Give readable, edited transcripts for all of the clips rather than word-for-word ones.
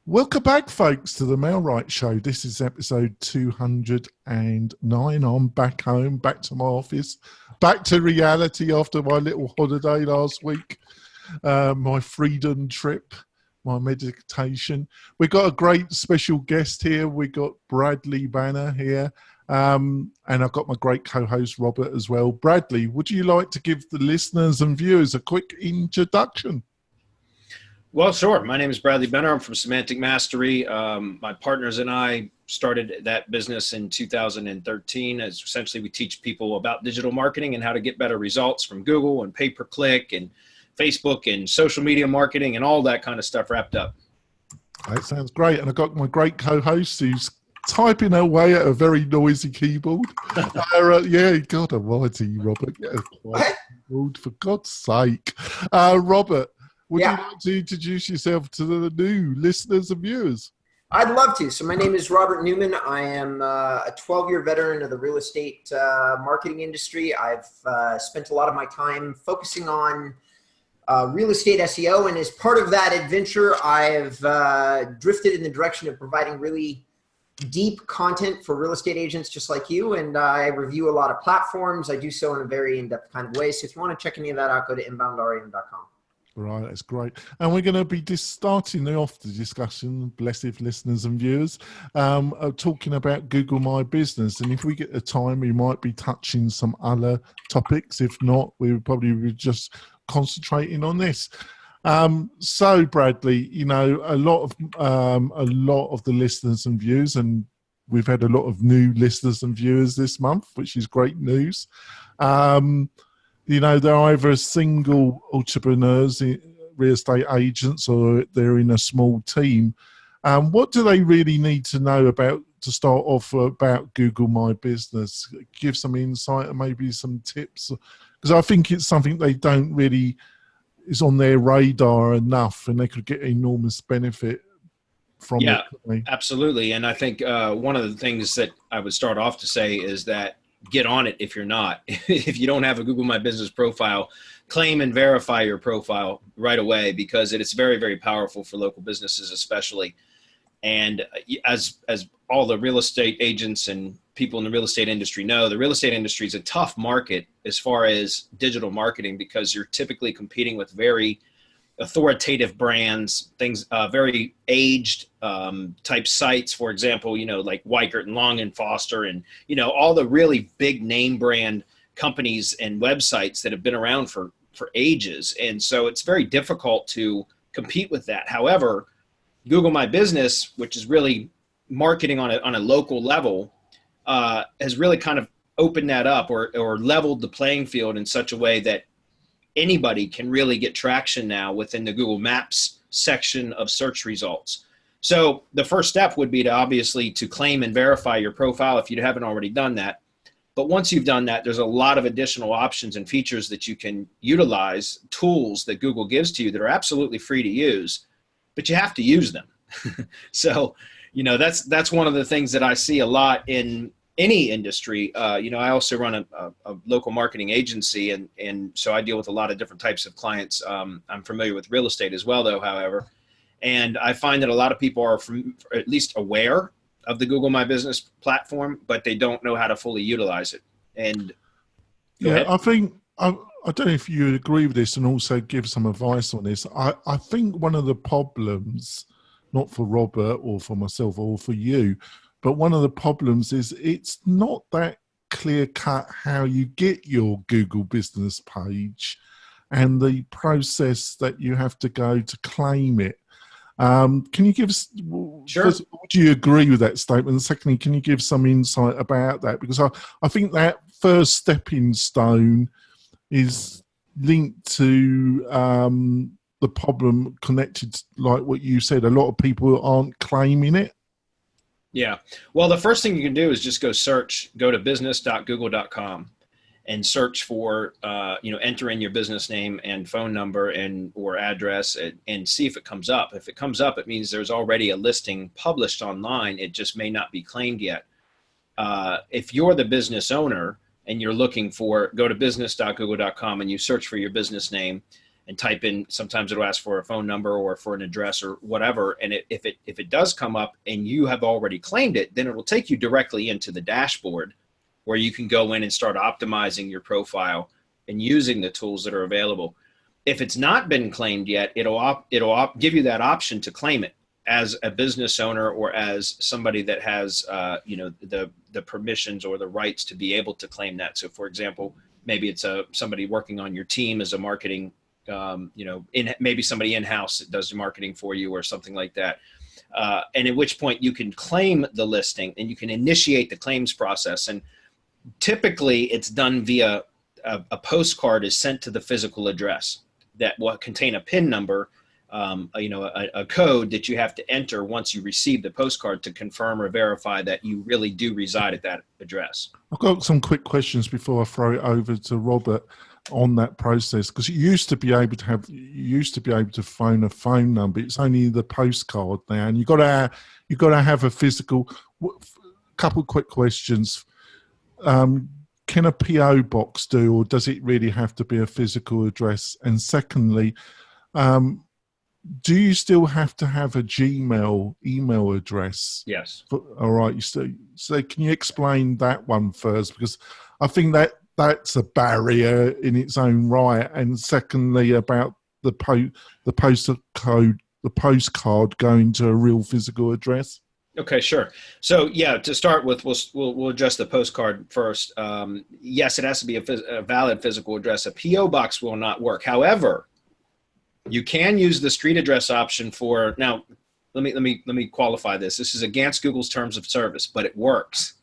Welcome back, folks, to the Mailwright Show. This is episode 209. I'm back home, back to my office, back to reality after my little holiday last week, my freedom trip, my meditation. We've got a great special guest here. We've got Bradley Banner here, and I've got my great co-host, Robert, as well. Bradley, would you like to give the listeners and viewers a quick introduction? Well, sure. My name is Bradley Benner. I'm from Semantic Mastery. My partners and I started that business in 2013. As essentially, we teach people about digital marketing and how to get better results from Google and pay-per-click and Facebook and social media marketing and all that kind of stuff wrapped up. That sounds great. And I've got my great co-host who's typing away at a very noisy keyboard. Yeah, God almighty, Robert. Get a quiet keyboard, for God's sake. Robert, would you like to introduce yourself to the new listeners and viewers? I'd love to. So my name is Robert Newman. I am a 12-year veteran of the real estate marketing industry. I've spent a lot of my time focusing on real estate SEO. And as part of that adventure, I've drifted in the direction of providing really deep content for real estate agents just like you. And I review a lot of platforms. I do so in a very in-depth kind of way. So if you want to check any of that out, go to inboundrem.com. Right, that's great. And we're going to be starting off the discussion, blessed listeners and viewers, talking about Google My Business. And if we get the time, we might be touching some other topics. If not, we would probably be just concentrating on this. So, Bradley, you know, a lot of the listeners and viewers, and we've had a lot of new listeners and viewers this month, which is great news. You know, they're either single entrepreneurs, real estate agents, or they're in a small team. What do they really need to know about, to start off, about Google My Business? Give some insight and maybe some tips, because I think it's something they don't really is on their radar enough, and they could get enormous benefit from it. Yeah, absolutely. And I think one of the things that I would start off to say is that get on it if you're not. If you don't have a Google My Business profile, claim and verify your profile right away, because it is very, very powerful for local businesses especially. And as all the real estate agents and people in the real estate industry know, the real estate industry is a tough market as far as digital marketing, because you're typically competing with very authoritative brands, things, very aged type sites, for example, you know, like Weichert and Long and Foster, and, you know, all the really big name brand companies and websites that have been around for ages. And so it's very difficult to compete with that. However, Google My Business, which is really marketing on a local level, has really kind of opened that up, or leveled the playing field in such a way that anybody can really get traction now within the Google Maps section of search results. So the first step would be to obviously to claim and verify your profile if you haven't already done that. But once you've done that, there's a lot of additional options and features that you can utilize, tools that Google gives to you that are absolutely free to use, but you have to use them. So, you know, that's one of the things that I see a lot in any industry. You know, I also run a local marketing agency, and so I deal with a lot of different types of clients. I'm familiar with real estate as well, though, however, and I find that a lot of people are at least aware of the Google My Business platform, but they don't know how to fully utilize it. And I think, I don't know if you agree with this and also give some advice on this. I think one of the problems, not for Robert or for myself or for you, but one of the problems is it's not that clear cut how you get your Google business page and the process that you have to go to claim it. Can you give us, Sure. First of all, do you agree with that statement? And secondly, can you give some insight about that? Because I think that first stepping stone is linked to the problem connected, like what you said, a lot of people aren't claiming it. Yeah. Well, the first thing you can do is just go to business.google.com and search for, enter in your business name and phone number or address and see if it comes up. If it comes up, it means there's already a listing published online. It just may not be claimed yet. If you're the business owner and you're looking for, go to business.google.com and you search for your business name, and type in, sometimes it'll ask for a phone number or for an address or whatever. And if it does come up and you have already claimed it, then it will take you directly into the dashboard where you can go in and start optimizing your profile and using the tools that are available. If it's not been claimed yet, it'll give you that option to claim it as a business owner or as somebody that has the permissions or the rights to be able to claim that. So for example, maybe it's somebody working on your team as a marketing, maybe somebody in-house that does the marketing for you or something like that. And at which point you can claim the listing and you can initiate the claims process. And typically it's done via a postcard is sent to the physical address that will contain a PIN number, a code that you have to enter once you receive the postcard to confirm or verify that you really do reside at that address. I've got some quick questions before I throw it over to Robert on that process, because you used to be able to phone a phone number. It's only the postcard now, and you got to have a physical. Couple of quick questions. Can a PO box do, or does it really have to be a physical address? And secondly, do you still have to have a Gmail email address? Yes. All right. So can you explain that one first? Because I think that's a barrier in its own right. And secondly, about the postcard going to a real physical address. Okay, sure. So yeah, to start with, we'll address the postcard first. Yes, it has to be a valid physical address. A PO box will not work. However, you can use the street address option for. Now, let me qualify this. This is against Google's terms of service, but it works.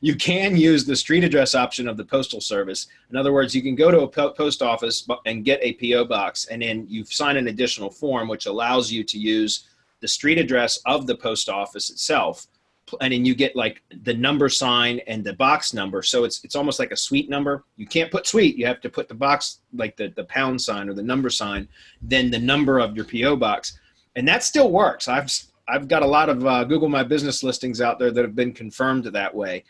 You can use the street address option of the Postal Service. In other words, you can go to a post office and get a PO box, and then you sign an additional form which allows you to use the street address of the post office itself, and then you get like the number sign and the box number. So it's almost like a suite number. You can't put suite. You have to put the box, like the pound sign or the number sign, then the number of your PO box, and that still works. I've got a lot of Google My Business listings out there that have been confirmed that way.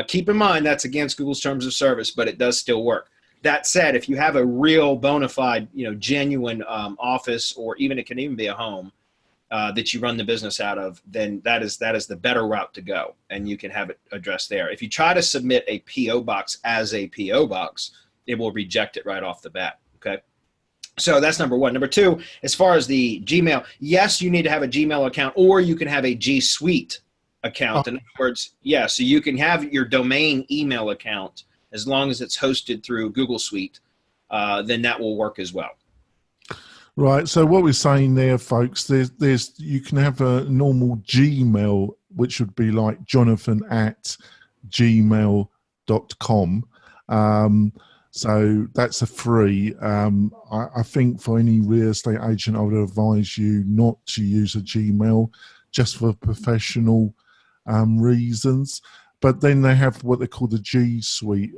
Keep in mind that's against Google's terms of service, but it does still work. That said, if you have a real bona fide, genuine office, or even it can even be a home that you run the business out of, then that is the better route to go, and you can have it addressed there. If you try to submit a PO box as a PO box, it will reject it right off the bat. Okay. So that's number one. Number two, as far as the Gmail, yes, you need to have a Gmail account, or you can have a G Suite account. In other words, yeah, so you can have your domain email account as long as it's hosted through Google Suite, then that will work as well. Right. So what we're saying there, folks, there's you can have a normal Gmail, which would be like jonathan@gmail.com. So that's a free. I think for any real estate agent, I would advise you not to use a Gmail just for professional reasons. But then they have what they call the G Suite,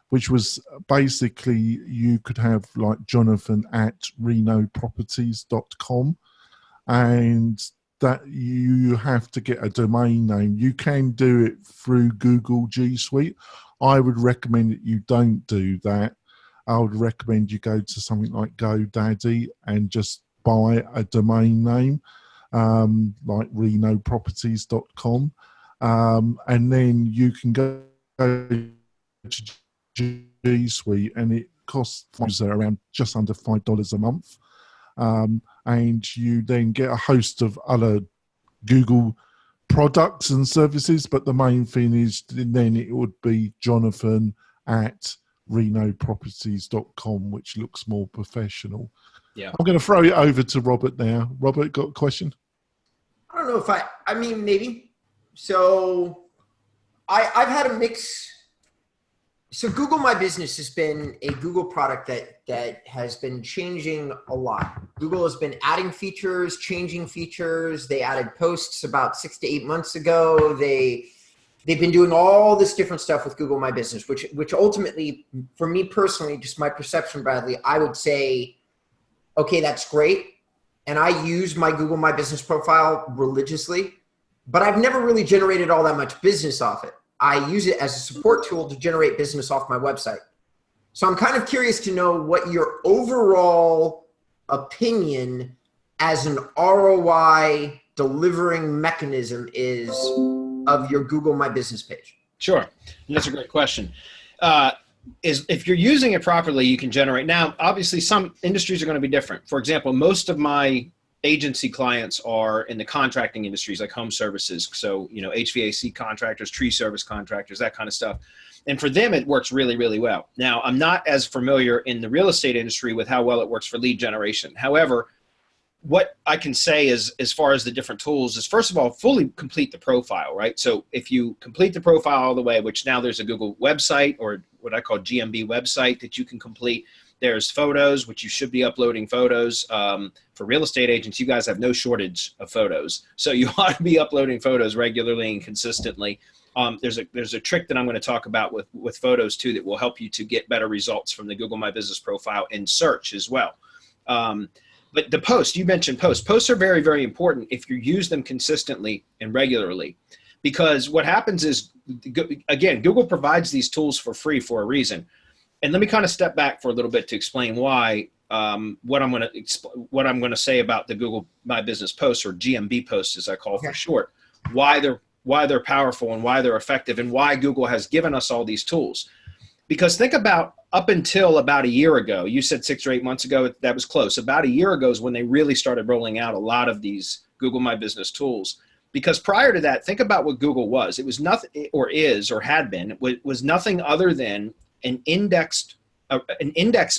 which was basically you could have like jonathan@renoproperties.com, and that you have to get a domain name. You can do it through Google G Suite. I would recommend that you don't do that. I would recommend you go to something like GoDaddy and just buy a domain name, like renoproperties.com. And then you can go to G Suite, and it costs around just under $5 a month. And you then get a host of other Google products and services, but the main thing is then it would be jonathan@renoproperties.com, which looks more professional. Yeah. I'm going to throw it over to Robert now. Robert, got a question? I don't know if I mean, maybe. So I've had a mix. So Google My Business has been a Google product that has been changing a lot. Google has been adding features, changing features. They added posts about 6 to 8 months ago. They've been doing all this different stuff with Google My Business, which ultimately, for me personally, just my perception, Bradley, I would say, okay, that's great. And I use my Google My Business profile religiously, but I've never really generated all that much business off it. I use it as a support tool to generate business off my website. So I'm kind of curious to know what your overall opinion as an ROI delivering mechanism is of your Google My Business page. Sure. That's a great question. Is if you're using it properly, you can generate. Now, obviously, some industries are going to be different. For example, most of my agency clients are in the contracting industries, like home services. So, HVAC contractors, tree service contractors, that kind of stuff. And for them, it works really, really well. Now, I'm not as familiar in the real estate industry with how well it works for lead generation. However, what I can say is, as far as the different tools, is first of all, fully complete the profile, right? So if you complete the profile all the way, which now there's a Google website, or what I call GMB website, that you can complete. There's photos, which you should be uploading photos. For real estate agents, you guys have no shortage of photos. So you ought to be uploading photos regularly and consistently. There's a trick that I'm going to talk about with photos too that will help you to get better results from the Google My Business profile in search as well. But the posts, you mentioned posts. Posts are very, very important if you use them consistently and regularly. Because what happens is, again, Google provides these tools for free for a reason. And let me kind of step back for a little bit to explain why, what I'm going to say about the Google My Business posts, or GMB posts as I call for short, why they're powerful and why they're effective, and why Google has given us all these tools. Because think about up until about a year ago, you said 6 or 8 months ago, that was close. About a year ago is when they really started rolling out a lot of these Google My Business tools. Because prior to that, think about what Google was. It was nothing, or is, or had been, was nothing other than an index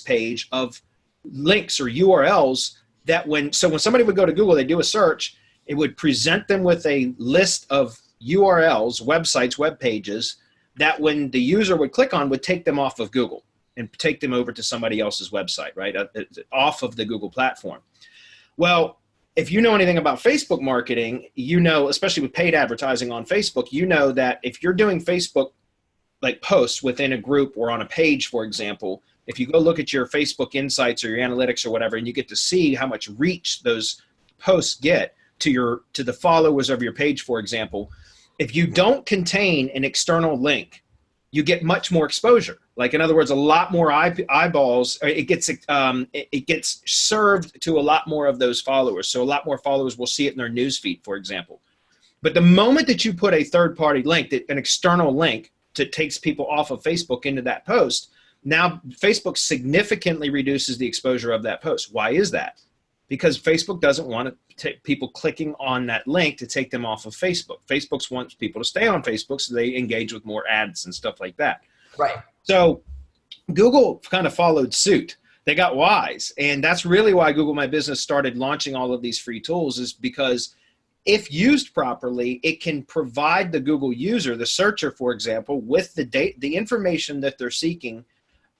page of links or URLs that when somebody would go to Google, they do a search, it would present them with a list of URLs, websites, web pages, that when the user would click on would take them off of Google and take them over to somebody else's website, right? Off of the Google platform. Well, if you know anything about Facebook marketing, especially with paid advertising on Facebook, that if you're doing Facebook like posts within a group or on a page, for example, if you go look at your Facebook insights or your analytics or whatever, and you get to see how much reach those posts get to the followers of your page, for example, if you don't contain an external link, you get much more exposure. Like, in other words, a lot more eyeballs. It gets served to a lot more of those followers. So a lot more followers will see it in their newsfeed, for example. But the moment that you put a third-party link, an external link that takes people off of Facebook into that post, now Facebook significantly reduces the exposure of that post. Why is that? Because Facebook doesn't want to take people clicking on that link to take them off of Facebook. Facebook wants people to stay on Facebook, so they engage with more ads and stuff like that. Right. So Google kind of followed suit. They got wise. And that's really why Google My Business started launching all of these free tools, is because if used properly, it can provide the Google user, the searcher, for example, with the information that they're seeking.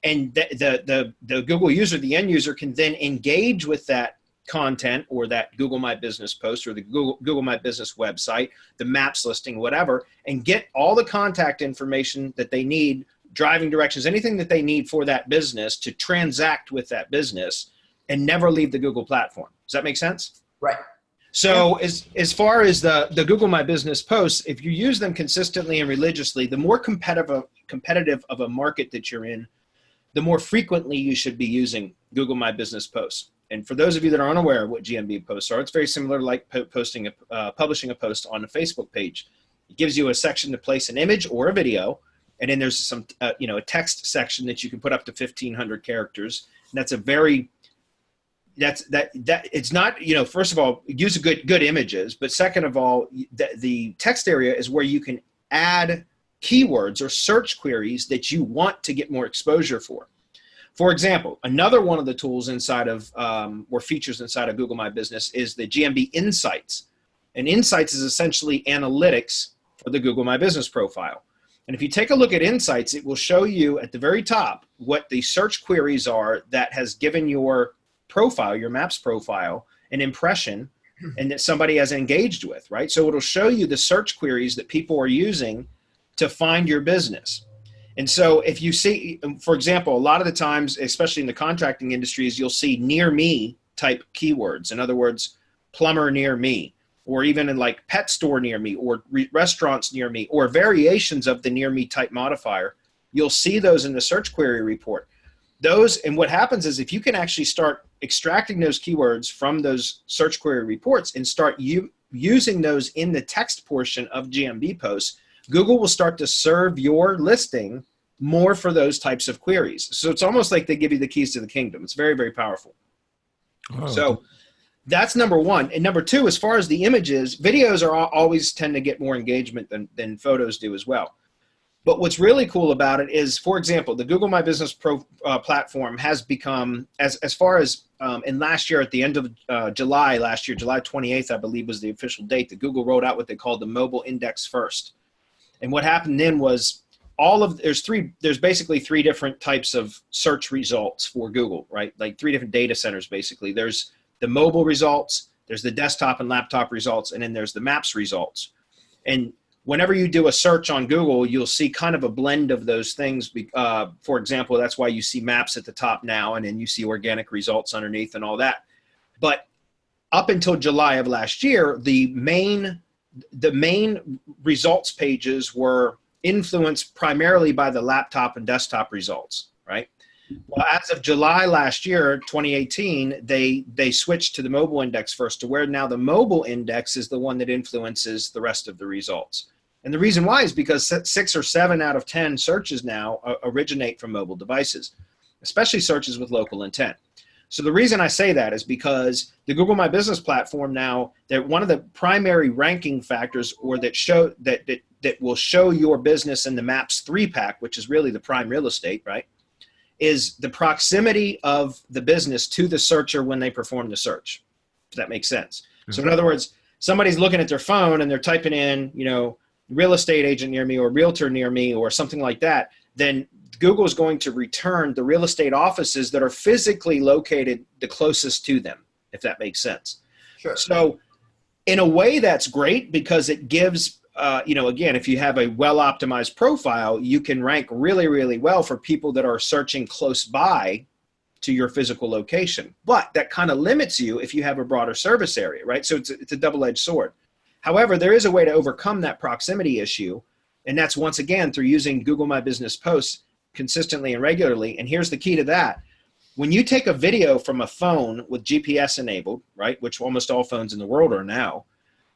And the Google user, the end user, can then engage with that content or that Google My Business post or the Google My Business website, the maps listing, whatever, and get all the contact information that they need, driving directions, anything that they need for that business to transact with that business, and never leave the Google platform. Does that make sense? Right. So as far as the Google My Business posts, if you use them consistently and religiously, the more competitive of a market that you're in, the more frequently you should be using Google My Business posts. And for those of you that are unaware of what GMB posts are, it's very similar to like publishing a post on a Facebook page. It gives you a section to place an image or a video, and then there's some a text section that you can put up to 1,500 characters. And that's it's not, first of all, use good images, but second of all, the text area is where you can add keywords or search queries that you want to get more exposure for. For example, another one of the tools inside of, or features inside of Google My Business is the GMB Insights. And Insights is essentially analytics for the Google My Business profile. And if you take a look at Insights, it will show you at the very top what the search queries are that has given your profile, your Maps profile, an impression and that somebody has engaged with, right? So it'll show you the search queries that people are using to find your business. And so if you see, for example, a lot of the times, especially in the contracting industries, you'll see near me type keywords. In other words, plumber near me, or even in like pet store near me, or restaurants near me, or variations of the near me type modifier. You'll see those in the search query report. those, and what happens is if you can actually start extracting those keywords from those search query reports and start using those in the text portion of GMB posts, Google will start to serve your listing more for those types of queries. So it's almost like they give you the keys to the kingdom. It's very, very powerful. Oh. So that's number one. And number two, as far as the images, videos are always tend to get more engagement than photos do as well. But what's really cool about it is, for example, the Google My Business Pro platform has become, as far as in last year, at the end of July last year, July 28th, I believe was the official date, that Google rolled out what they called the mobile index first. And what happened then was there's basically three different types of search results for Google, right? Like three different data centers, basically. There's the mobile results, there's the desktop and laptop results, and then there's the maps results. And whenever you do a search on Google, you'll see kind of a blend of those things. For example, that's why you see maps at the top now, and then you see organic results underneath and all that. But up until July of last year, the main results pages were influenced primarily by the laptop and desktop results, right? Well, as of July last year, 2018, they switched to the mobile index first, to where now the mobile index is the one that influences the rest of the results. And the reason why is because 6 or 7 out of 10 searches now originate from mobile devices, especially searches with local intent. So the reason I say that is because the Google My Business platform now, that one of the primary ranking factors, or that will show your business in the Maps 3-pack, which is really the prime real estate, right, is the proximity of the business to the searcher when they perform the search, if that makes sense. Mm-hmm. So in other words, somebody's looking at their phone and they're typing in, real estate agent near me or realtor near me or something like that, then Google is going to return the real estate offices that are physically located the closest to them, if that makes sense. Sure. So in a way, that's great because it gives, again, if you have a well-optimized profile, you can rank really, really well for people that are searching close by to your physical location. But that kind of limits you if you have a broader service area, right? So it's a double-edged sword. However, there is a way to overcome that proximity issue, and that's once again through using Google My Business posts consistently and regularly. And here's the key to that. When you take a video from a phone with GPS enabled, right, which almost all phones in the world are now,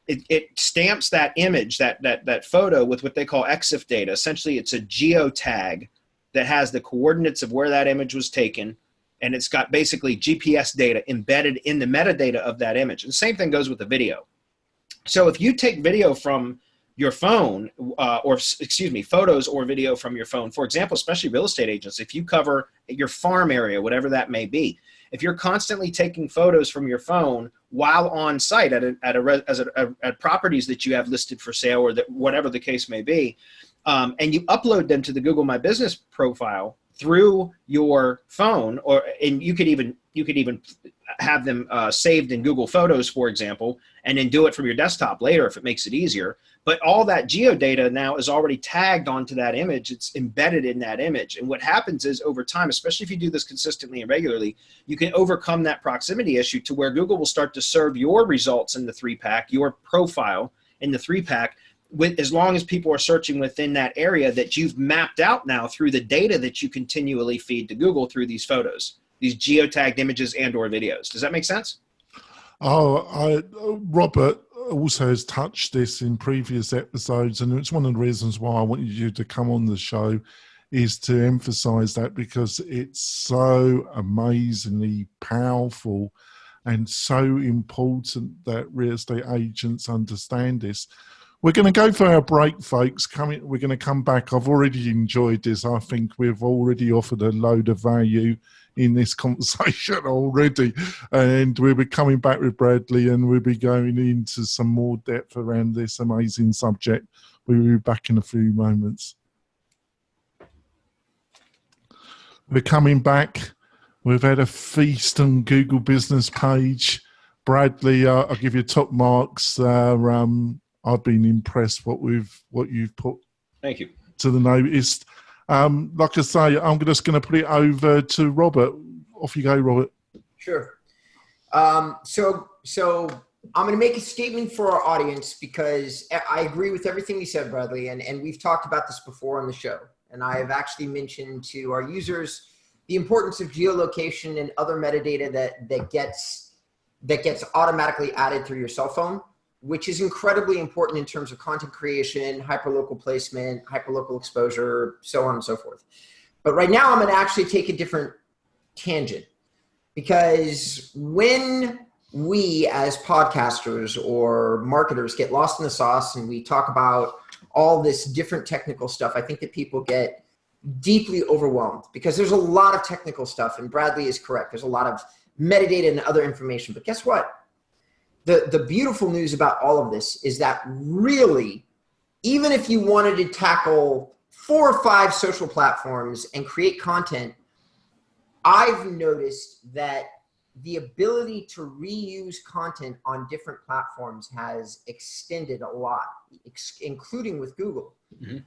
it stamps that image, that photo with what they call EXIF data. Essentially, it's a geotag that has the coordinates of where that image was taken, and it's got basically GPS data embedded in the metadata of that image. And the same thing goes with the video. So if you take video from your phone, photos or video from your phone, for example, especially real estate agents, if you cover your farm area, whatever that may be, if you're constantly taking photos from your phone while on site at properties that you have listed for sale or that whatever the case may be, and you upload them to the Google My Business profile through your phone, and you could even have them saved in Google Photos, for example, and then do it from your desktop later if it makes it easier. But all that geodata now is already tagged onto that image. It's embedded in that image. And what happens is over time, especially if you do this consistently and regularly, you can overcome that proximity issue to where Google will start to serve your results in the 3-pack, your profile in the 3-pack, as long as people are searching within that area that you've mapped out now through the data that you continually feed to Google through these photos, these geotagged images and or videos. Does that make sense? Robert also has touched this in previous episodes, and it's one of the reasons why I wanted you to come on the show, is to emphasize that, because it's so amazingly powerful and so important that real estate agents understand this. We're going to go for our break, folks. We're going to come back. I've already enjoyed this. I think we've already offered a load of value in this conversation already. And we'll be coming back with Bradley, and we'll be going into some more depth around this amazing subject. We'll be back in a few moments. We're coming back. We've had a feast on Google Business page. Bradley, I'll give you top marks. I've been impressed what you've put. Thank you. To the notice. Like I say, I'm just going to put it over to Robert. Off you go, Robert. Sure. So I'm going to make a statement for our audience, because I agree with everything you said, Bradley, and we've talked about this before on the show. And I have actually mentioned to our users the importance of geolocation and other metadata that gets automatically added through your cell phone, which is incredibly important in terms of content creation, hyperlocal placement, hyperlocal exposure, so on and so forth. But right now I'm going to actually take a different tangent, because when we as podcasters or marketers get lost in the sauce and we talk about all this different technical stuff, I think that people get deeply overwhelmed because there's a lot of technical stuff, and Bradley is correct. There's a lot of metadata and other information, but guess what? The beautiful news about all of this is that really, even if you wanted to tackle 4 or 5 social platforms and create content, I've noticed that the ability to reuse content on different platforms has extended a lot, including with Google,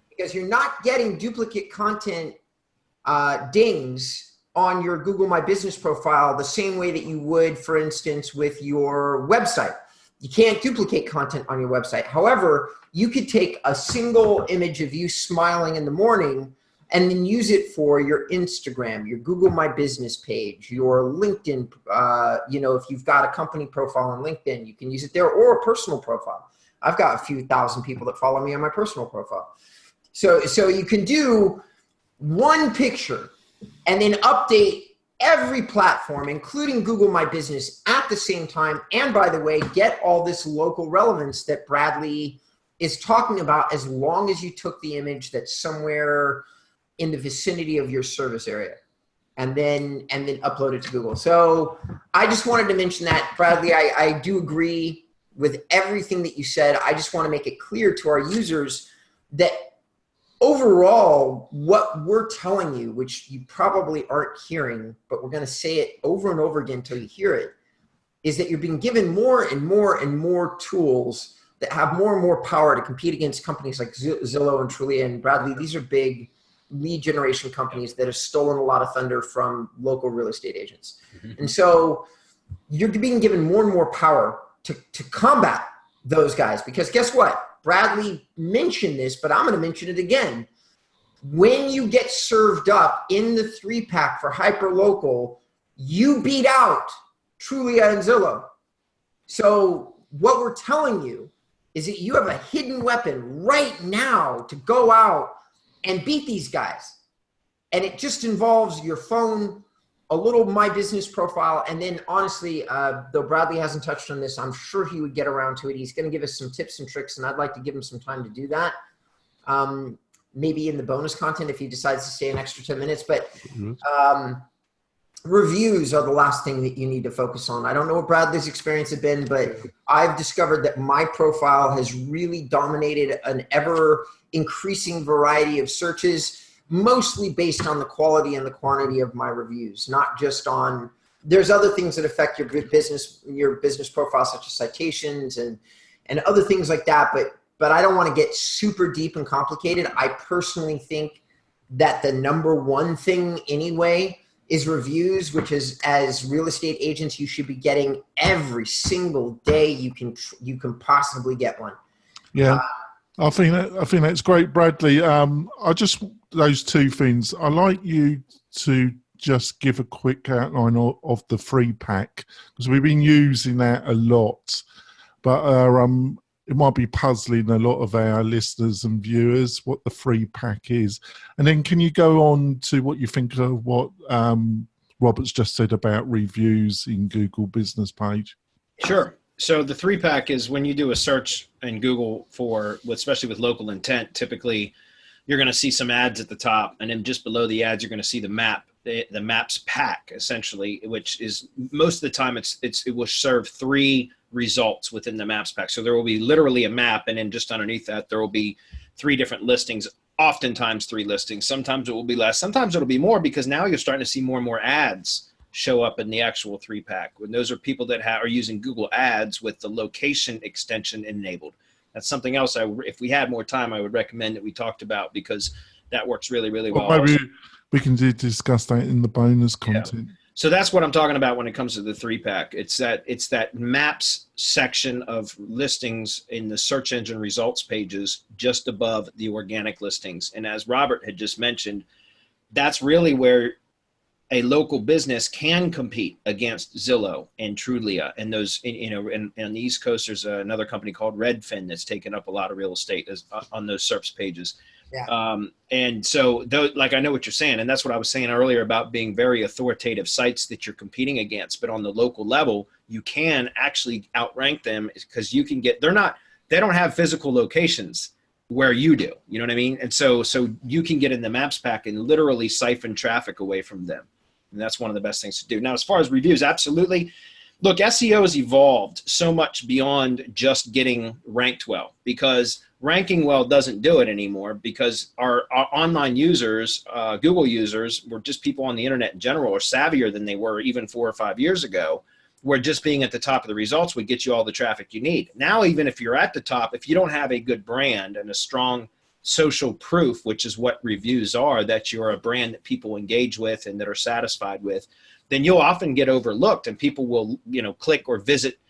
because you're not getting duplicate content dings on your Google My Business profile the same way that you would, for instance, with your website. You can't duplicate content on your website. However, you could take a single image of you smiling in the morning and then use it for your Instagram, your Google My Business page, your LinkedIn. If you've got a company profile on LinkedIn, you can use it there, or a personal profile. I've got a few thousand people that follow me on my personal profile. So you can do one picture and then update every platform, including Google My Business, at the same time. And by the way, get all this local relevance that Bradley is talking about, as long as you took the image that's somewhere in the vicinity of your service area and then upload it to Google. So I just wanted to mention that, Bradley. I do agree with everything that you said. I just want to make it clear to our users that overall, what we're telling you, which you probably aren't hearing, but we're going to say it over and over again until you hear it, is that you're being given more and more and more tools that have more and more power to compete against companies like Zillow and Trulia and Bradley. These are big lead generation companies that have stolen a lot of thunder from local real estate agents. And so you're being given more and more power to combat those guys, because guess what? Bradley mentioned this, but I'm going to mention it again. When you get served up in the 3-pack for hyperlocal, you beat out Trulia and Zillow. So what we're telling you is that you have a hidden weapon right now to go out and beat these guys. And it just involves your phone, a little My Business profile, and then honestly, though Bradley hasn't touched on this, I'm sure he would get around to it. He's going to give us some tips and tricks, and I'd like to give him some time to do that. Maybe in the bonus content if he decides to stay an extra 10 minutes. But reviews are the last thing that you need to focus on. I don't know what Bradley's experience has been, but I've discovered that my profile has really dominated an ever increasing variety of searches, mostly based on the quality and the quantity of my reviews, not just on, there's other things that affect your business profile, such as citations and other things like that. But I don't want to get super deep and complicated. I personally think that the number one thing anyway is reviews, which is, as real estate agents, you should be getting every single day you can possibly get one. Yeah. I think that's great, Bradley. I just, those 2 things. I like you to just give a quick outline of the 3-pack, because we've been using that a lot, but it might be puzzling a lot of our listeners and viewers what the 3-pack is. And then can you go on to what you think of what Robert's just said about reviews in Google Business page? Sure. So the 3-pack is when you do a search in Google for, especially with local intent, typically you're going to see some ads at the top, and then just below the ads, you're going to see the map, the maps pack, essentially, which is most of the time it will serve 3 results within the maps pack. So there will be literally a map, and then just underneath that, there will be 3 different listings, oftentimes 3 listings. Sometimes it will be less. Sometimes it'll be more, because now you're starting to see more and more ads show up in the actual 3-pack. When those are people that are using Google Ads with the location extension enabled. That's something else if we had more time, I would recommend that we talked about, because that works really, really well. Maybe also, we can discuss that in the bonus content. Yeah. So that's what I'm talking about when it comes to the 3-pack. It's that maps section of listings in the search engine results pages just above the organic listings. And as Robert had just mentioned, that's really where a local business can compete against Zillow and Trulia and those, you know, and on the East Coast, there's another company called Redfin that's taken up a lot of real estate on those SERPs pages. Yeah. And so those, like, I know what you're saying, and that's what I was saying earlier about being very authoritative sites that you're competing against, but on the local level, you can actually outrank them because you can get, they don't have physical locations where you do, you know what I mean? And so you can get in the maps pack and literally siphon traffic away from them. And that's one of the best things to do. Now, as far as reviews, absolutely. Look, SEO has evolved so much beyond just getting ranked well, because ranking well doesn't do it anymore, because our online users, Google users, were just people on the internet in general, are savvier than they were even 4 or 5 years ago, where just being at the top of the results would get you all the traffic you need. Now, even if you're at the top, if you don't have a good brand and a strong social proof, which is what reviews are, that you're a brand that people engage with and that are satisfied with, then you'll often get overlooked, and people will, you know, click or visit,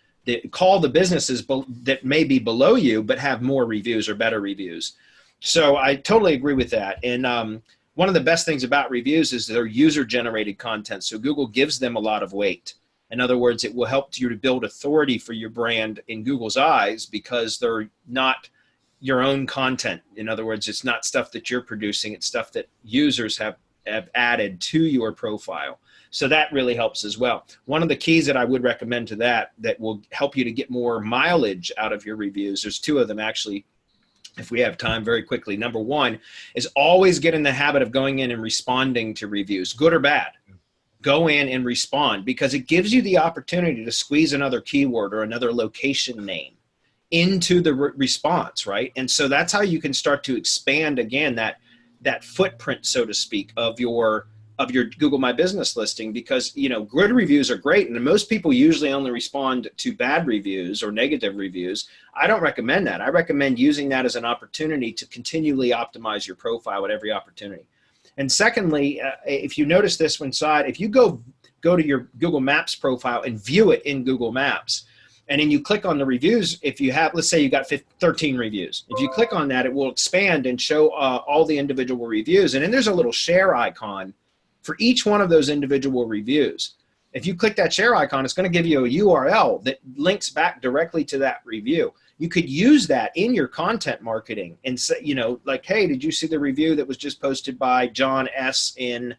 call the businesses that may be below you but have more reviews or better reviews. So I totally agree with that. And one of the best things about reviews is they're user-generated content. So Google gives them a lot of weight. In other words, it will help you to build authority for your brand in Google's eyes, because they're not your own content. In other words, it's not stuff that you're producing. It's stuff that users have added to your profile. So that really helps as well. One of the keys that I would recommend to that will help you to get more mileage out of your reviews, there's 2 of them actually, if we have time, very quickly. Number 1 is always get in the habit of going in and responding to reviews, good or bad. Go in and respond, because it gives you the opportunity to squeeze another keyword or another location name into the response, right? And so that's how you can start to expand, again, that footprint, so to speak, of your Google My Business listing, because, you know, good reviews are great, and most people usually only respond to bad reviews or negative reviews. I don't recommend that. I recommend using that as an opportunity to continually optimize your profile at every opportunity. And secondly, if you notice this inside, if you go to your Google Maps profile and view it in Google Maps, and then you click on the reviews, if you have, let's say you got 13 reviews. If you click on that, it will expand and show all the individual reviews. And then there's a little share icon for each one of those individual reviews. If you click that share icon, it's going to give you a URL that links back directly to that review. You could use that in your content marketing and say, you know, like, hey, did you see the review that was just posted by John S. and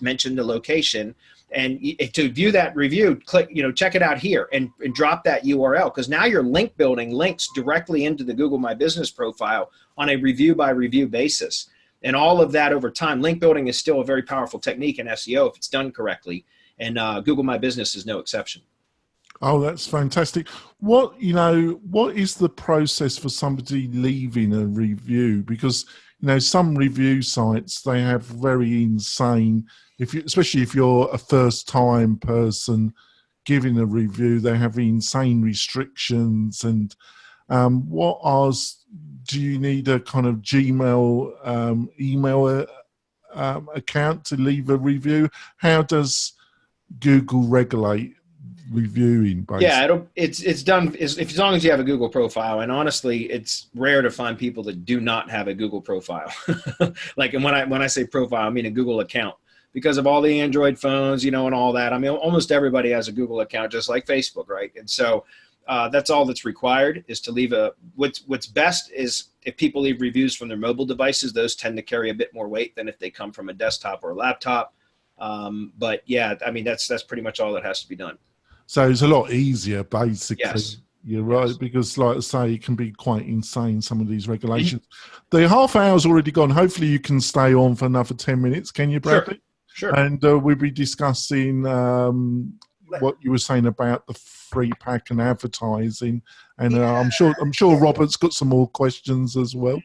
mention the location? And to view that review, click, you know, check it out here and drop that URL, because now you're link building links directly into the Google My Business profile on a review by review basis. And all of that over time, link building is still a very powerful technique in SEO if it's done correctly. And Google My Business is no exception. Oh, that's fantastic. What is the process for somebody leaving a review? Because, you know, some review sites, they have very insane, especially if you're a first-time person giving a review, they have insane restrictions. And do you need a kind of Gmail email account to leave a review? How does Google regulate reviewing, basically? Yeah, it's done as long as you have a Google profile. And honestly, it's rare to find people that do not have a Google profile. Like, and when I say profile, I mean a Google account, because of all the Android phones, you know, and all that. I mean, almost everybody has a Google account, just like Facebook, right? And so that's all that's required, is to leave what's best is if people leave reviews from their mobile devices. Those tend to carry a bit more weight than if they come from a desktop or a laptop. But yeah, I mean, that's pretty much all that has to be done. So it's a lot easier, basically. Yes. You're right, yes. Because, like I say, it can be quite insane, some of these regulations. The half hour's already gone. Hopefully you can stay on for another 10 minutes. Can you, Bradley? Sure. And we'll be discussing what you were saying about the free pack and advertising. And I'm sure Robert's got some more questions as well.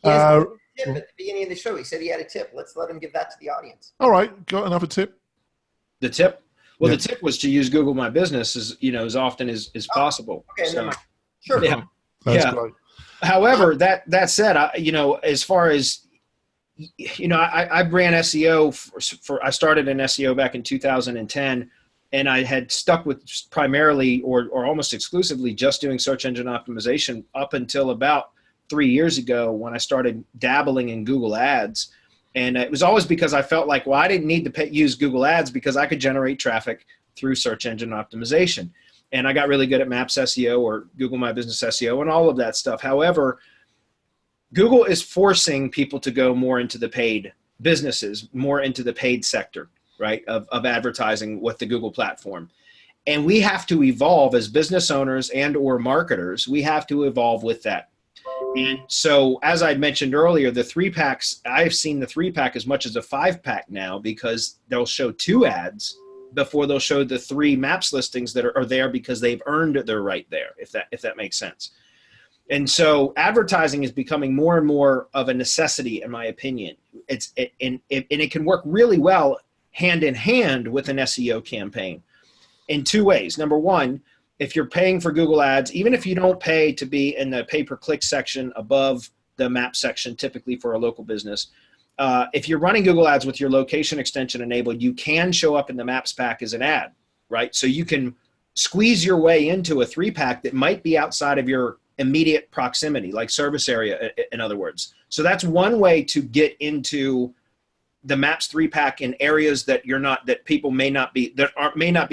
At the beginning of the show, he said he had a tip. Let's let him give that to the audience. All right. Got another tip? The tip? Well, The tip was to use Google My Business as often as possible. Okay, so, sure. Yeah. That's great. However, that said, as far as, you know, I ran SEO I started in SEO back in 2010, and I had stuck with primarily or almost exclusively just doing search engine optimization up until about 3 years ago, when I started dabbling in Google Ads. And it was always because I felt like, well, I didn't need to use Google Ads because I could generate traffic through search engine optimization. And I got really good at Maps SEO or Google My Business SEO and all of that stuff. However, Google is forcing people to go more into the paid businesses, more into the paid sector, right, of advertising with the Google platform. And we have to evolve as business owners and or marketers. We have to evolve with that. And so, as I mentioned earlier, the 3-packs, I've seen the 3-pack as much as a 5-pack now, because they'll show 2 ads before they'll show the 3 Maps listings that are there because they've earned their right there, if that makes sense. And so advertising is becoming more and more of a necessity, in my opinion. And it can work really well hand in hand with an SEO campaign in 2 ways. Number one, if you're paying for Google Ads, even if you don't pay to be in the pay-per-click section above the map section, typically for a local business, if you're running Google Ads with your location extension enabled, you can show up in the Maps pack as an ad, right? So you can squeeze your way into a 3-pack that might be outside of your immediate proximity, like service area, in other words. So that's one way to get into the Maps 3-pack in areas that people may not be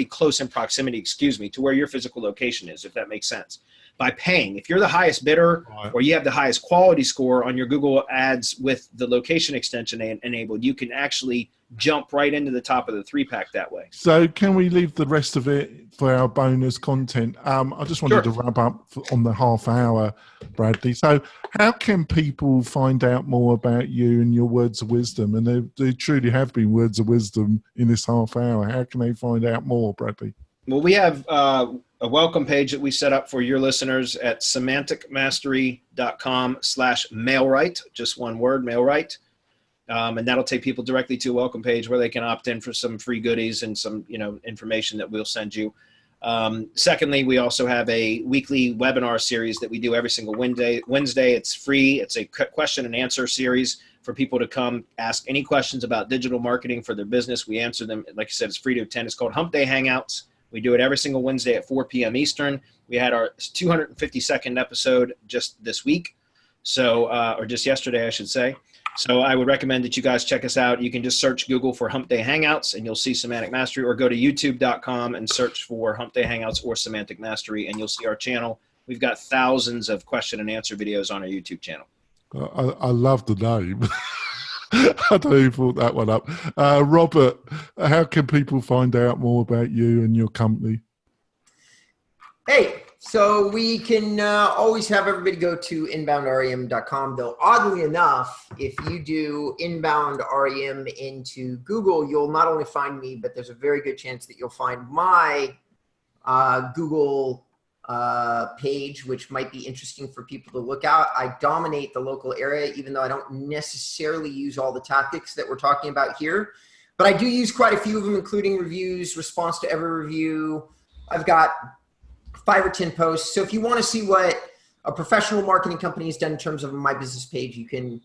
close in proximity, to where your physical location is, if that makes sense. By paying, if you're the highest bidder or you have the highest quality score on your Google Ads with the location extension enabled, you can actually jump right into the top of the 3-pack that way. So can we leave the rest of it for our bonus content? I just wanted to wrap up on the half hour, Bradley. So how can people find out more about you and your words of wisdom? And they truly have been words of wisdom in this half hour. How can they find out more, Bradley? Well, we have a welcome page that we set up for your listeners at semanticmastery.com/mailright, just one word, mailright. And that'll take people directly to a welcome page where they can opt in for some free goodies and some, information that we'll send you. Secondly, we also have a weekly webinar series that we do every single Wednesday. It's free. It's a question and answer series for people to come ask any questions about digital marketing for their business. We answer them. Like I said, it's free to attend. It's called Hump Day Hangouts. We do it every single Wednesday at 4 p.m. Eastern. We had our 252nd episode just this week. So, or just yesterday, I should say. So I would recommend that you guys check us out. You can just search Google for Hump Day Hangouts and you'll see Semantic Mastery, or go to youtube.com and search for Hump Day Hangouts or Semantic Mastery and you'll see our channel. We've got thousands of question and answer videos on our YouTube channel. I love the name. I don't know who thought that one up. Robert, how can people find out more about you and your company? Hey, so we can always have everybody go to inboundrem.com. Though oddly enough, if you do inbound REM into Google, you'll not only find me, but there's a very good chance that you'll find my Google page, which might be interesting for people to look at. I dominate the local area, even though I don't necessarily use all the tactics that we're talking about here. But I do use quite a few of them, including reviews, response to every review. I've got 5 or 10 posts. So if you want to see what a professional marketing company has done in terms of my business page, you can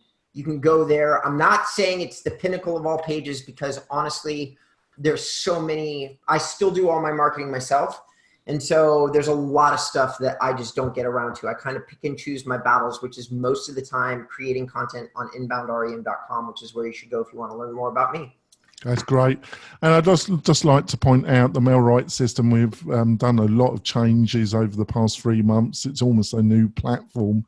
go there. I'm not saying it's the pinnacle of all pages because honestly, there's so many. I still do all my marketing myself. And so there's a lot of stuff that I just don't get around to. I kind of pick and choose my battles, which is most of the time creating content on inboundrem.com, which is where you should go if you want to learn more about me. That's great. And I'd just like to point out the MailRight system. We've done a lot of changes over the past 3 months. It's almost a new platform.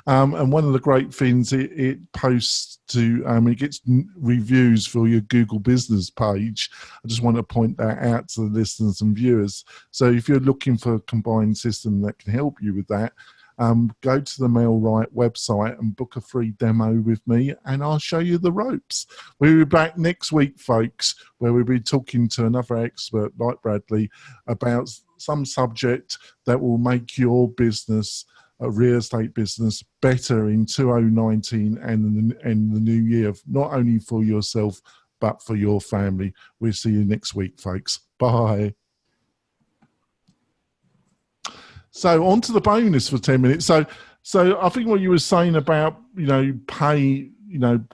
And one of the great things, it posts to, it gets reviews for your Google business page. I just want to point that out to the listeners and viewers. So if you're looking for a combined system that can help you with that, go to the MailRight website and book a free demo with me and I'll show you the ropes. We'll be back next week, folks, where we'll be talking to another expert like Bradley about some subject that will make your business, a real estate business, better in 2019 and the new year, not only for yourself, but for your family. We'll see you next week, folks. Bye. So on to the bonus for 10 minutes. So I think what you were saying about,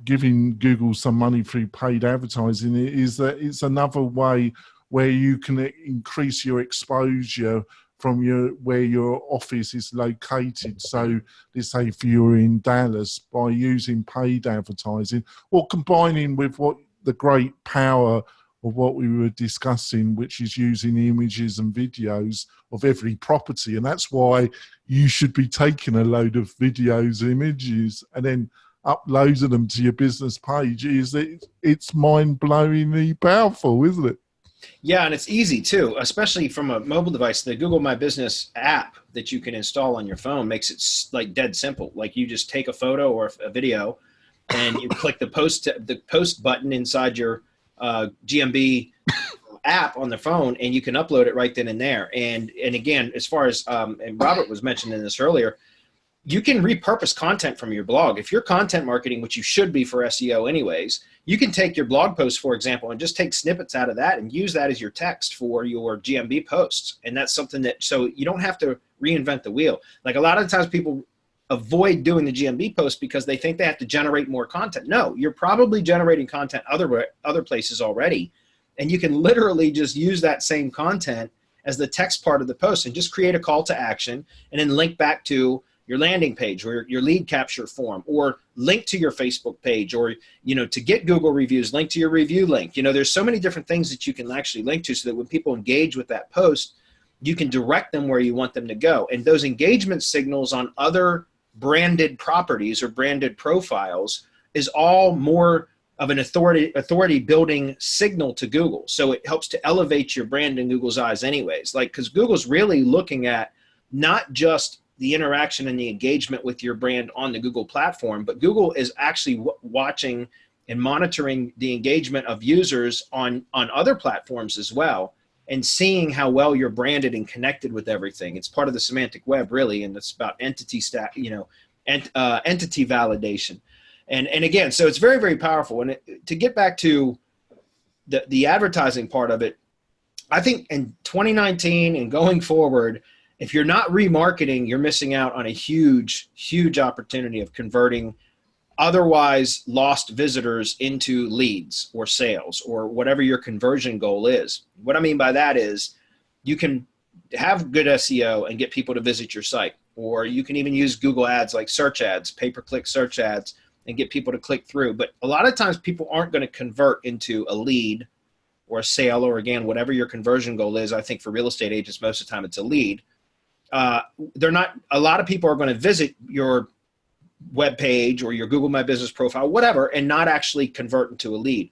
giving Google some money through paid advertising is that it's another way where you can increase your exposure from where your office is located. So let's say if you're in Dallas, by using paid advertising or combining with what the great power of what we were discussing, which is using images and videos of every property. And that's why you should be taking a load of videos, images, and then uploading them to your business page. It's mind-blowingly powerful, isn't it? Yeah, and it's easy too, especially from a mobile device. The Google My Business app that you can install on your phone makes it like dead simple. Like you just take a photo or a video and you click the post button inside your GMB app on the phone, and you can upload it right then and there. And again, as far as and Robert was mentioning this earlier, you can repurpose content from your blog. If you're content marketing, which you should be for SEO anyways, you can take your blog post, for example, and just take snippets out of that and use that as your text for your GMB posts. And that's something that, so you don't have to reinvent the wheel. Like a lot of times people avoid doing the GMB post because they think they have to generate more content. No, you're probably generating content other places already. And you can literally just use that same content as the text part of the post and just create a call to action and then link back to your landing page or your lead capture form, or link to your Facebook page, or, to get Google reviews, link to your review link. There's so many different things that you can actually link to so that when people engage with that post, you can direct them where you want them to go. And those engagement signals on other branded properties or branded profiles is all more of an authority building signal to Google. So it helps to elevate your brand in Google's eyes anyways. Because Google's really looking at not just the interaction and the engagement with your brand on the Google platform, but Google is actually watching and monitoring the engagement of users on other platforms as well, and seeing how well you're branded and connected with everything. It's part of the semantic web, really, and it's about entity entity validation. And again, so it's very, very powerful. And to get back to the advertising part of it, I think in 2019 and going forward, if you're not remarketing, you're missing out on a huge, huge opportunity of converting otherwise lost visitors into leads or sales or whatever your conversion goal is. What I mean by that is you can have good SEO and get people to visit your site, or you can even use Google ads like search ads, pay-per-click search ads, and get people to click through. But a lot of times people aren't going to convert into a lead or a sale, or again, whatever your conversion goal is. I think for real estate agents, most of the time it's a lead. A lot of people are going to visit your web page or your Google My Business profile, whatever, and not actually convert into a lead.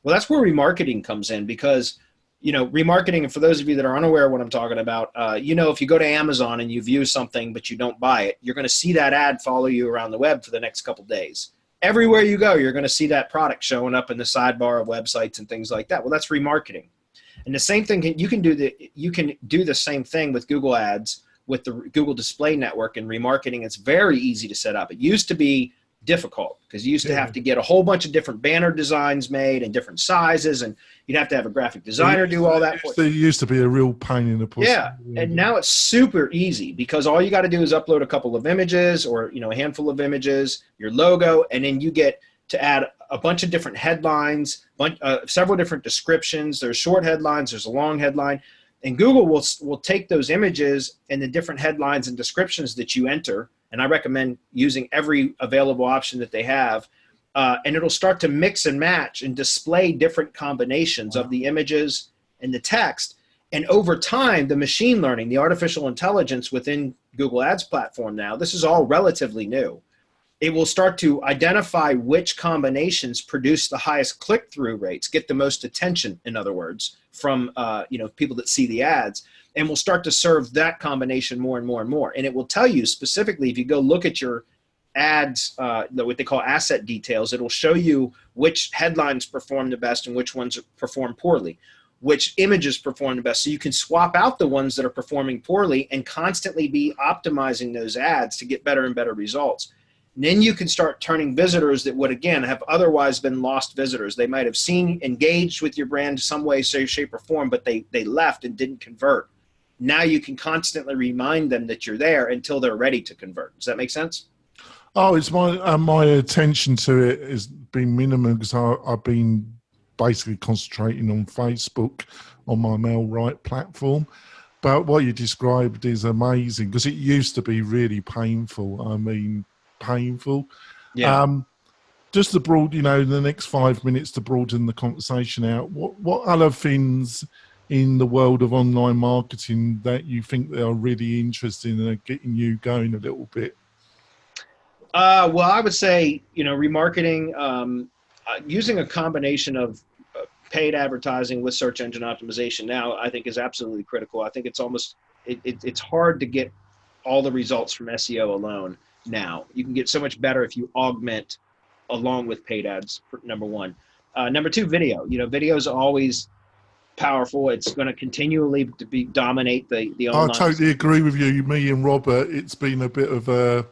Well, that's where remarketing comes in, because, remarketing, and for those of you that are unaware of what I'm talking about, if you go to Amazon and you view something, but you don't buy it, you're going to see that ad follow you around the web for the next couple of days. Everywhere you go, you're going to see that product showing up in the sidebar of websites and things like that. Well, that's remarketing. And the same thing, you can do the same thing with Google ads, with the Google Display Network and remarketing. It's very easy to set up. It used to be difficult because you used to have to get a whole bunch of different banner designs made in different sizes, and you'd have to have a graphic designer do all that for you. It used to be a real pain in the pussy. Yeah, and now it's super easy because all you got to do is upload a couple of images, or a handful of images, your logo, and then you get to add a bunch of different headlines, several different descriptions. There's short headlines, there's a long headline. And Google will take those images and the different headlines and descriptions that you enter, and I recommend using every available option that they have, and it'll start to mix and match and display different combinations of the images and the text. And over time, the machine learning, the artificial intelligence within Google Ads platform now, this is all relatively new. It will start to identify which combinations produce the highest click-through rates, get the most attention, in other words, from people that see the ads, and will start to serve that combination more and more and more. And it will tell you specifically, if you go look at your ads, what they call asset details, it'll show you which headlines perform the best and which ones perform poorly, which images perform the best. So you can swap out the ones that are performing poorly and constantly be optimizing those ads to get better and better results. And then you can start turning visitors that would, again, have otherwise been lost visitors. They might have engaged with your brand some way, shape, or form, but they left and didn't convert. Now you can constantly remind them that you're there until they're ready to convert. Does that make sense? Oh, it's my attention to it has been minimum because I've been basically concentrating on Facebook on my MailRight platform. But what you described is amazing because it used to be really painful. I mean, painful. Yeah. Just to broaden, in the next 5 minutes to broaden the conversation out, what other things in the world of online marketing that you think they are really interesting and are getting you going a little bit? Well, I would say, remarketing, using a combination of paid advertising with search engine optimization now, I think is absolutely critical. I think it's hard to get all the results from SEO alone now. You can get so much better if you augment along with paid ads, number one. Number two, video. Video is always powerful. It's going to continually dominate the I online. totally agree with you. Me and Robert, it's been a bit of a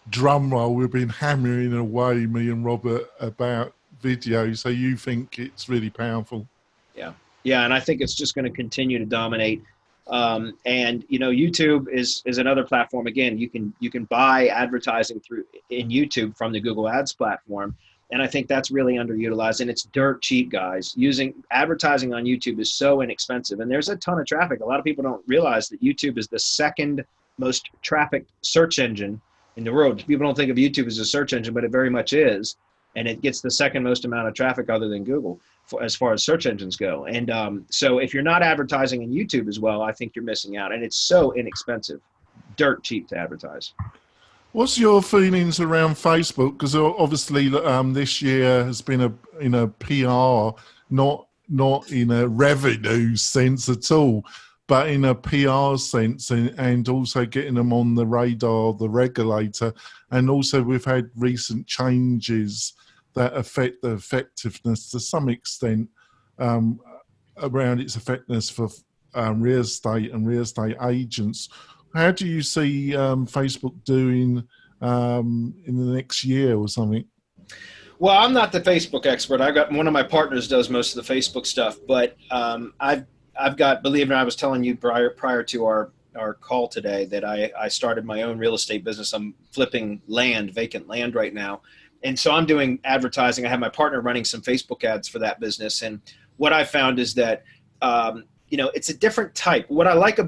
drum roll. We've been hammering away, me and Robert, about video. So you think it's really powerful? Yeah, and I think it's just going to continue to dominate. And YouTube is another platform. Again, you can buy advertising in YouTube from the Google Ads platform, and I think that's really underutilized. And it's dirt cheap, guys. Using advertising on YouTube is so inexpensive, and there's a ton of traffic. A lot of people don't realize that YouTube is the second most trafficked search engine in the world. People don't think of YouTube as a search engine, but it very much is, and it gets the second most amount of traffic other than Google as far as search engines go. And so if you're not advertising in YouTube as well, I think you're missing out. And it's so inexpensive, dirt cheap to advertise. What's your feelings around Facebook? Because obviously this year has been in a PR, not in a revenue sense at all, but in a PR sense, and also getting them on the radar of the regulator. And also we've had recent changes that affect the effectiveness to some extent around its effectiveness for real estate and real estate agents. How do you see Facebook doing in the next year or something? Well, I'm not the Facebook expert. I got one of my partners does most of the Facebook stuff, but I've got, believe it or not, I was telling you prior to our call today that I started my own real estate business. I'm flipping vacant land right now. And so I'm doing advertising. I have my partner running some Facebook ads for that business. And what I found is that, it's a different type. What I like,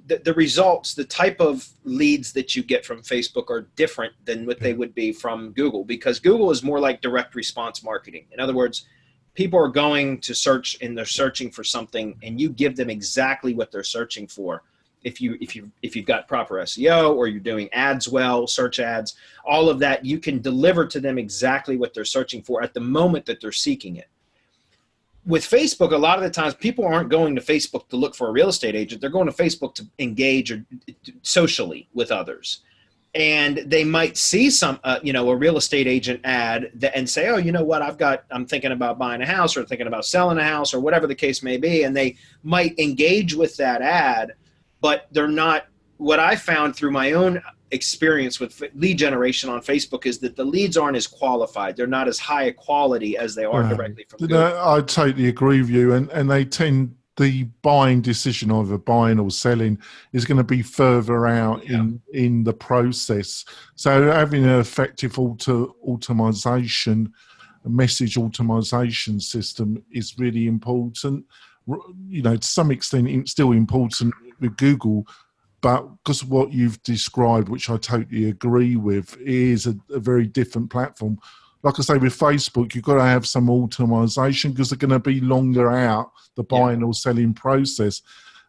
the results, the type of leads that you get from Facebook are different than what they would be from Google, because Google is more like direct response marketing. In other words, people are going to search and they're searching for something, and you give them exactly what they're searching for. If you've got proper SEO, or you're doing ads well, search ads, all of that, you can deliver to them exactly what they're searching for at the moment that they're seeking it. With Facebook, a lot of the times people aren't going to Facebook to look for a real estate agent. They're going to Facebook to engage socially with others. And they might see a real estate agent ad and say, oh, you know what, I'm thinking about buying a house, or thinking about selling a house, or whatever the case may be. And they might engage with that ad, but they're not. What I found through my own experience with lead generation on Facebook is that the leads aren't as qualified. They're not as high a quality as they are directly from Google. I totally agree with you. And they tend, the buying decision, either buying or selling, is going to be further out in the process. So having an effective automation, message automation system is really important. To some extent, it's still important with Google, but because of what you've described, which I totally agree with, is a very different platform. Like I say, with Facebook, you've got to have some automation because they're going to be longer out the buying or selling process.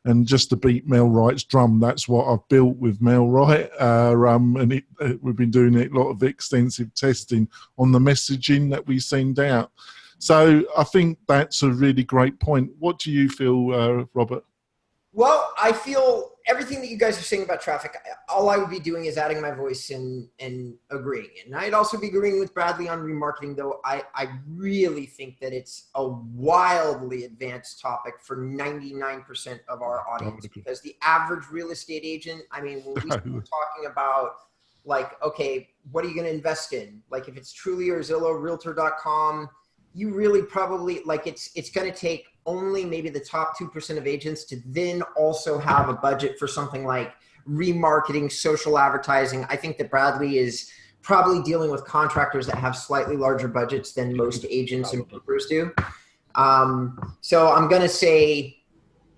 And just to beat Mel Wright's drum, that's what I've built with Mel Wright. And we've been doing a lot of extensive testing on the messaging that we send out. So I think that's a really great point. What do you feel, Robert? Well, I feel everything that you guys are saying about traffic, all I would be doing is adding my voice and agreeing. And I'd also be agreeing with Bradley on remarketing, though I really think that it's a wildly advanced topic for 99% of our audience, because the average real estate agent, I mean, when we start talking about, like, okay, what are you going to invest in? Like, if it's Truly or Zillow, Realtor.com, you really probably, like, it's going to take only maybe the top 2% of agents to then also have a budget for something like remarketing, social advertising. I think that Bradley is probably dealing with contractors that have slightly larger budgets than most agents and brokers do. So I'm going to say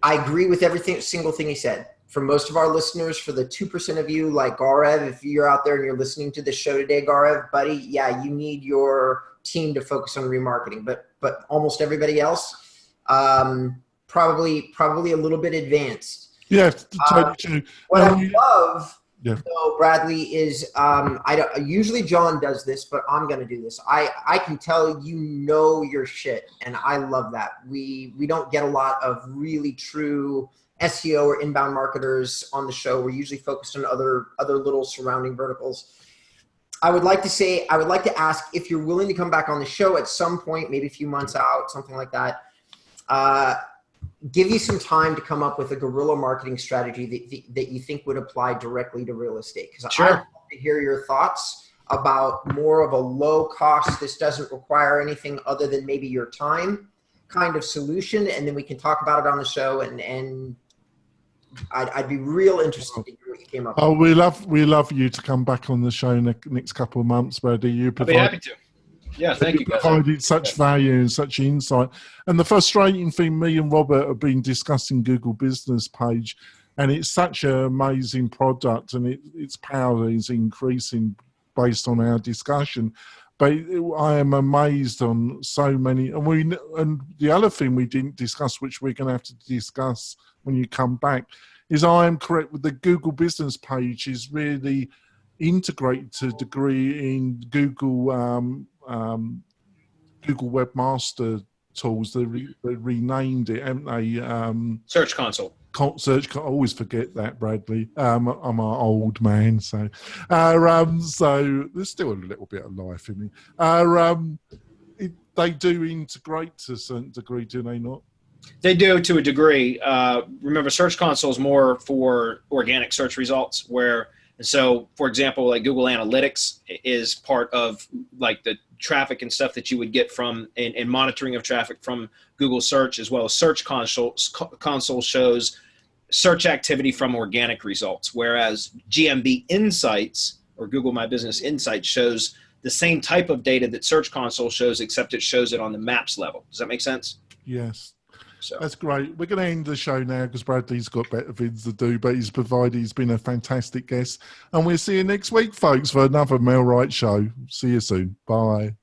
I agree with single thing he said. For most of our listeners, for the 2% of you like Gaurav, if you're out there and you're listening to the show today, Gaurav, buddy, yeah, you need your team to focus on remarketing. But almost everybody else, probably a little bit advanced. Yeah, totally true. What I love, yeah, though, Bradley, is I don't usually John does this, but I'm gonna do this. I can tell you know your shit, and I love that. We don't get a lot of really true SEO or inbound marketers on the show. We're usually focused on other little surrounding verticals. I would like to ask if you're willing to come back on the show at some point, maybe a few months out, something like that. Give you some time to come up with a guerrilla marketing strategy that you think would apply directly to real estate. Because sure. I'd love to hear your thoughts about more of a low cost, this doesn't require anything other than maybe your time kind of solution. And then we can talk about it on the show, and I'd be real interested to hear what you came up with. Oh, we love you to come back on the show next couple of months, buddy. I'll be happy to. Yeah, thank you, guys. Provided such value and such insight. And the frustrating thing, me and Robert have been discussing Google Business Page, and it's such an amazing product, and its power is increasing based on our discussion. But I am amazed on so many. And the other thing we didn't discuss, which we're going to have to discuss when you come back, is I am correct with the Google Business Page is really integrated to a degree in Google Webmaster tools. They renamed it, haven't they? Search Console. I always forget that, Bradley. I'm an old man, so there's still a little bit of life in me. They do integrate to a certain degree, do they not? They do, to a degree. Remember, Search Console is more for organic search results, so, for example, like Google Analytics is part of like the traffic and stuff that you would get from and monitoring of traffic from Google Search, as well as Search Console shows search activity from organic results, whereas GMB Insights or Google My Business Insights shows the same type of data that Search Console shows, except it shows it on the maps level. Does that make sense? Yes. So. That's great. We're going to end the show now because Bradley's got better things to do, but he's been a fantastic guest. And we'll see you next week, folks, for another Mail Right show. See you soon. Bye.